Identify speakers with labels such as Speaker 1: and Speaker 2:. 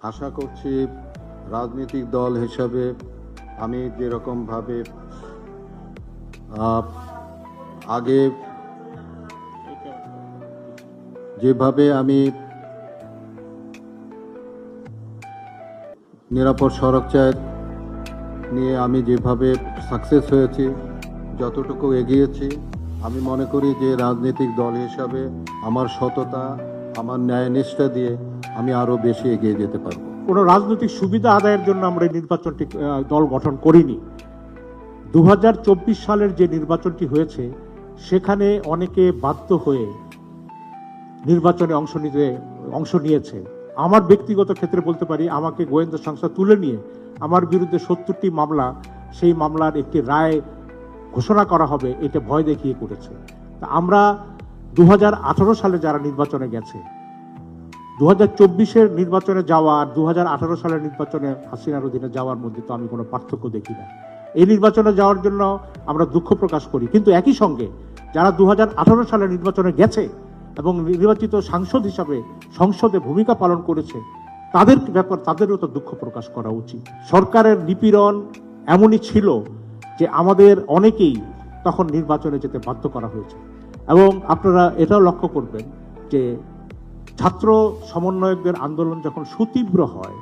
Speaker 1: আশা করছি রাজনৈতিক দল হিসাবে আমি যেরকমভাবে আগে যেভাবে আমি নিরাপদ সড়ক চাই নিয়ে আমি যেভাবে সাকসেস হয়েছি, যতটুকু এগিয়েছি, আমি মনে করি যে রাজনৈতিক দল হিসাবে আমার সততা, আমার ন্যায়নিষ্ঠা দিয়ে আমি আরও বেশি এগিয়ে যেতে পারবো।
Speaker 2: কোনো রাজনৈতিক সুবিধা আদায়ের জন্য আমরা এই নির্বাচনটি দল গঠন করিনি। 2024 সালের যে নির্বাচনটি হয়েছে সেখানে অনেকে বাধ্য হয়ে নির্বাচনে অংশ নিয়েছে। আমার ব্যক্তিগত ক্ষেত্রে বলতে পারি, আমাকে গোয়েন্দা সংস্থা তুলে নিয়ে আমার বিরুদ্ধে 70টি মামলা, সেই মামলার একটি রায় ঘোষণা করা হবে এটা ভয় দেখিয়ে করেছে। তা আমরা 2018 সালে যারা নির্বাচনে গেছে, 2024-এর নির্বাচনে যাওয়া আর 2018 সালের নির্বাচনে হাসিনার অধীনে যাওয়ার মধ্যে তো আমি কোনো পার্থক্য দেখি না। এই নির্বাচনে যাওয়ার জন্য আমরা দুঃখ প্রকাশ করি, কিন্তু একই সঙ্গে যারা 2018 সালের নির্বাচনে গেছে এবং নির্বাচিত সাংসদ হিসাবে সংসদে ভূমিকা পালন করেছে, তাদেরও তো দুঃখ প্রকাশ করা উচিত। সরকারের নিপীড়ন এমনই ছিল যে আমাদের অনেকেই তখন নির্বাচনে যেতে বাধ্য করা হয়েছে। এবং আপনারা এটাও লক্ষ্য করবেন যে ছাত্র সমন্বয়কদের আন্দোলন যখন সুতীব্র হয়,